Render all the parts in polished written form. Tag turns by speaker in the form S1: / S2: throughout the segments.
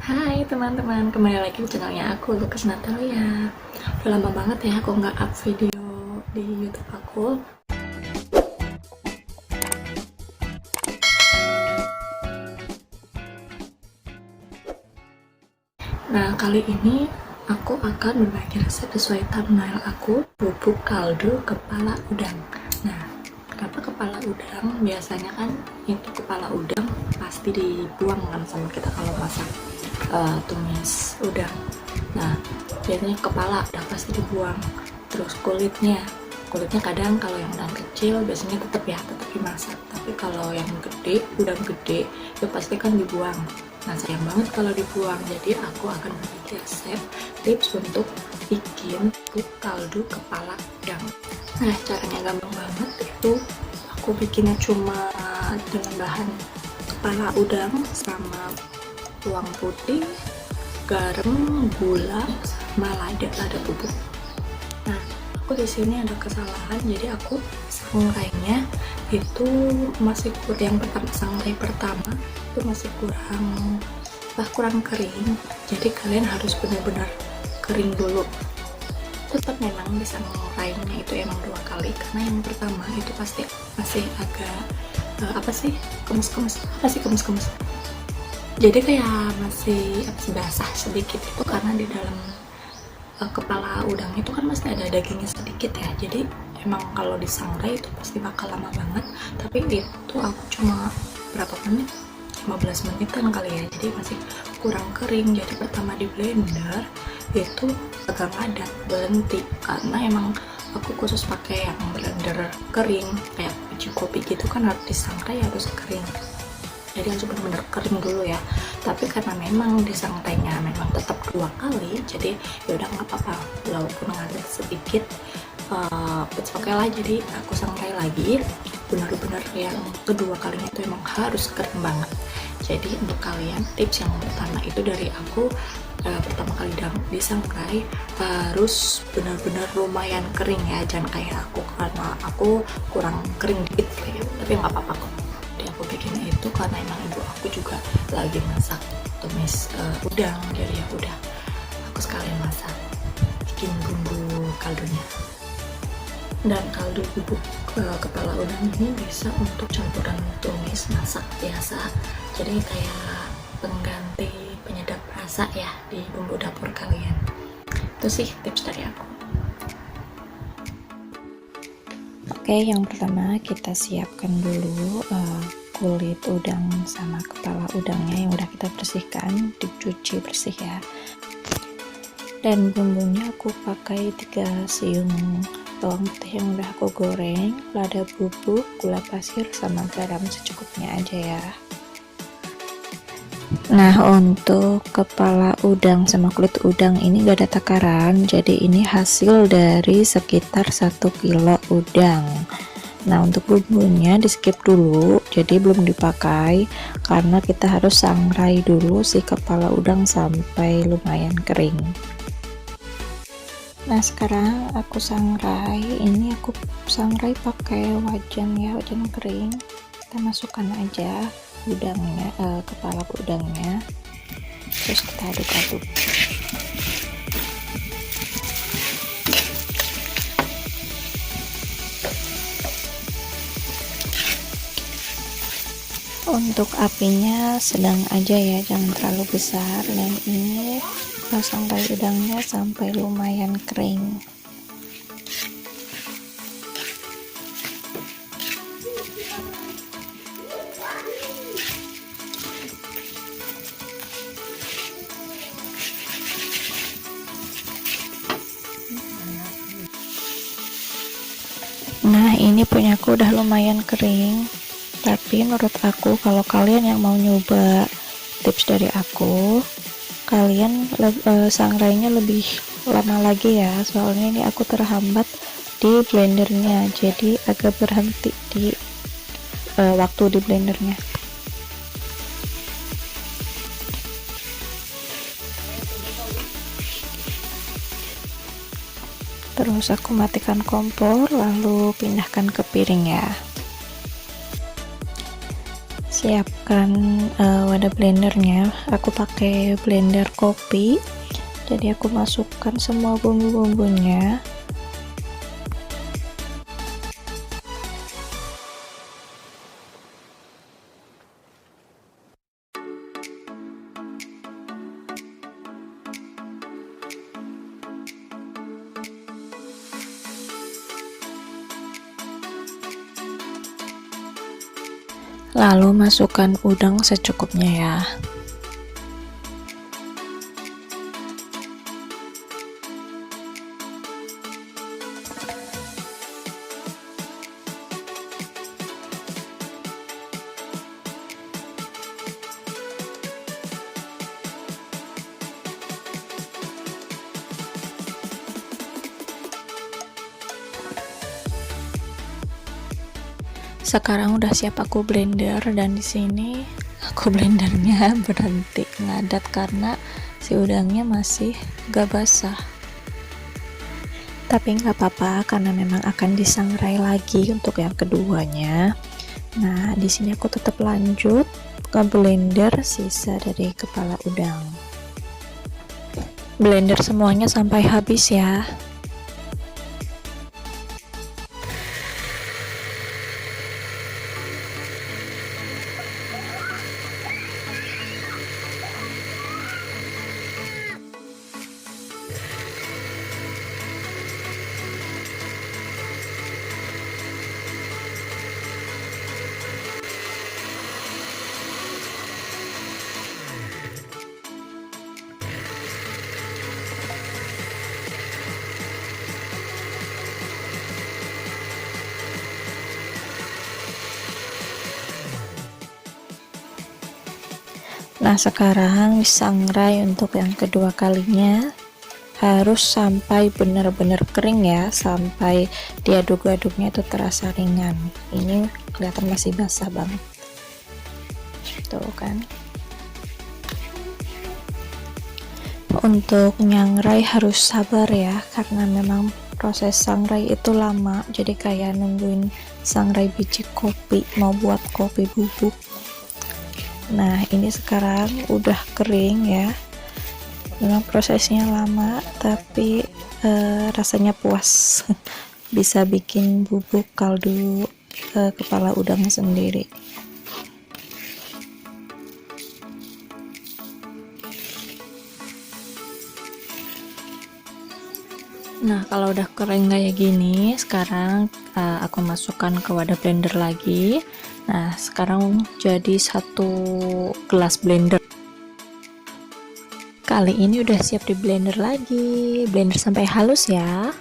S1: Hai teman-teman, kembali lagi di channelnya aku, Lukas Natalia. Udah lama banget ya aku nggak up video di YouTube aku. Nah, kali ini aku akan berbagi resep sesuai thumbnail aku, bubuk kaldu kepala udang. Nah, kenapa kepala udang? Biasanya kan itu kepala udang pasti dibuang kan sama kita kalau masak tumis udang. Nah, biasanya kepala udah pasti dibuang, terus kulitnya kadang kalau yang udang kecil biasanya tetap dimasak, tapi kalau yang gede, udang gede itu pasti kan dibuang. Nah, sayang banget kalau dibuang, jadi aku akan berbagi resep tips untuk bikin kaldu kepala udang. Nah, caranya gampang banget, itu aku bikinnya cuma dengan bahan kepala udang sama bawang putih, garam, gula, sama lada bubuk. Nah, aku di sini ada kesalahan, jadi aku sangrainya itu masih kurang, sangrai pertama itu masih kurang kering. Jadi kalian harus benar-benar kering dulu. Tetap memang bisa menguranginya itu emang 2 kali, karena yang pertama itu pasti masih agak kemes-kemes, jadi kayak masih basah sedikit, itu karena di dalam kepala udang itu kan masih ada dagingnya sedikit ya, jadi emang kalau disangrai itu pasti bakal lama banget. Tapi itu aku cuma berapa menit, 15 menitan kali ya, jadi masih kurang kering. Jadi pertama di blender itu agak padat, berhenti, karena emang aku khusus pakai yang blender kering kayak biji kopi gitu kan, harus disangrai harus kering, jadi harus benar-benar kering dulu ya. Tapi karena memang disangrainya memang tetap 2 kali, jadi ya udah nggak apa-apa walaupun ada sedikit oke lah. Jadi aku sangrai lagi, benar-benar yang kedua kalinya itu emang harus kering banget. Jadi untuk kalian, tips yang pertama itu dari aku, pertama kali disangrai harus benar-benar lumayan kering ya, jangan kayak aku, karena aku kurang kering dikit ya, tapi nggak apa-apa kok. Jadi aku bikinnya itu karena emang ibu aku juga lagi masak tumis udang, jadi ya udah aku sekalian masak, bikin bumbu kaldunya. Dan kaldu bubuk kepala udang ini bisa untuk campuran tumis masak biasa, jadi kayak pengganti penyedap rasa ya di bumbu dapur kalian. Itu sih tips dari aku.
S2: Oke, yang pertama kita siapkan dulu kulit udang sama kepala udangnya yang udah kita bersihkan, dicuci bersih ya. Dan bumbunya aku pakai 3 siung bawang putih yang udah aku goreng, lada bubuk, gula pasir, sama garam secukupnya aja ya. Nah, untuk kepala udang sama kulit udang ini gak ada takaran, jadi ini hasil dari sekitar 1 kilo udang. Nah, untuk bumbunya di skip dulu, jadi belum dipakai karena kita harus sangrai dulu si kepala udang sampai lumayan kering. Nah, sekarang aku sangrai, ini aku sangrai pakai wajan ya, wajan kering. Kita masukkan aja udangnya, kepala udangnya, terus kita aduk-aduk. Untuk apinya sedang aja ya, jangan terlalu besar. Dan ini sangrai udangnya sampai lumayan kering. Nah, ini punyaku udah lumayan kering, tapi menurut aku kalau kalian yang mau nyoba tips dari aku, kalian sangrainya lebih lama lagi ya, soalnya ini aku terhambat di blendernya, jadi agak berhenti di waktu di blendernya. Terus aku matikan kompor, lalu pindahkan ke piring ya. siapkan wadah blendernya. Aku pakai blender kopi, jadi aku masukkan semua bumbu-bumbunya. Lalu masukkan udang secukupnya ya. Sekarang udah siap aku blender, dan di sini aku blendernya berhenti ngadat karena si udangnya masih gak basah. Tapi nggak apa-apa karena memang akan disangrai lagi untuk yang keduanya. Nah, di sini aku tetap lanjut ke blender sisa dari kepala udang. Blender semuanya sampai habis ya. Nah, sekarang disangrai untuk yang kedua kalinya harus sampai benar-benar kering ya, sampai diaduk-aduknya itu terasa ringan. Ini kelihatan masih basah banget tuh kan. Untuk nyangrai harus sabar ya, karena memang proses sangrai itu lama, jadi kayak nungguin sangrai biji kopi mau buat kopi bubuk. Nah, ini sekarang udah kering ya. Memang prosesnya lama, tapi rasanya puas. Bisa bikin bubuk kaldu kepala udang sendiri. Nah, kalau udah kering kayak gini, sekarang aku masukkan ke wadah blender lagi. Nah, sekarang jadi 1 gelas blender. Kali ini udah siap di blender lagi. Blender sampai halus ya.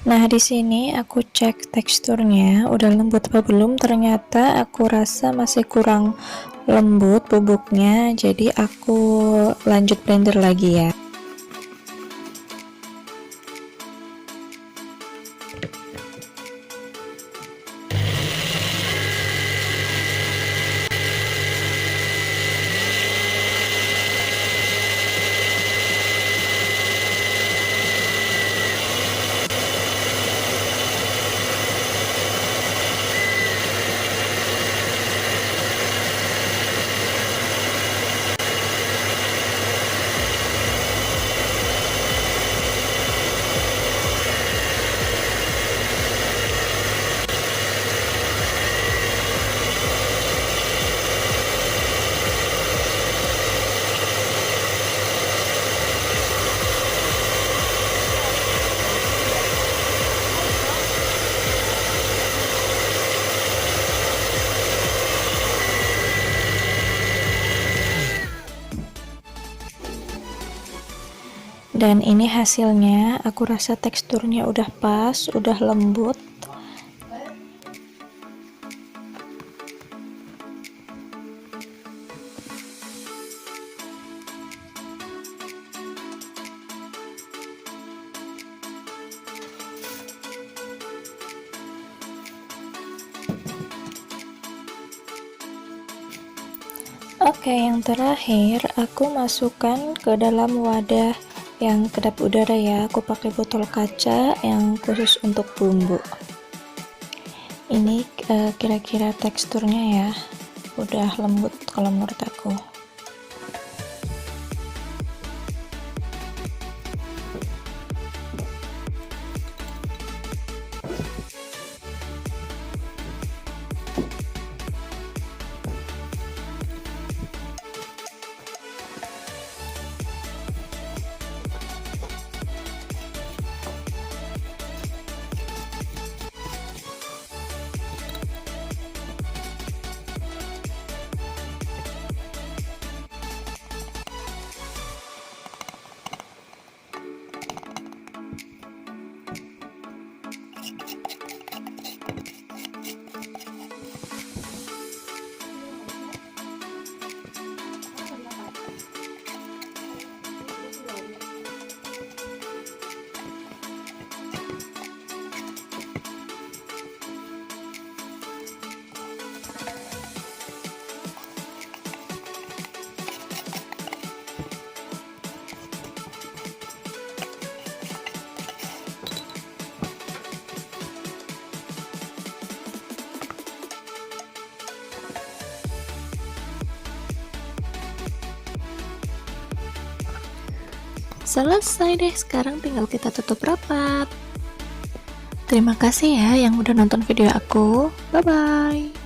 S2: Nah, di sini aku cek teksturnya udah lembut apa belum. Ternyata aku rasa masih kurang lembut bubuknya, jadi aku lanjut blender lagi ya. Dan ini hasilnya, aku rasa teksturnya udah pas, udah lembut. Oke, yang terakhir aku masukkan ke dalam wadah yang kedap udara ya. Aku pakai botol kaca yang khusus untuk bumbu. Ini kira-kira teksturnya ya, udah lembut kalau menurut aku.
S1: Selesai deh, sekarang tinggal kita tutup rapat. Terima kasih ya yang udah nonton video aku. Bye-bye.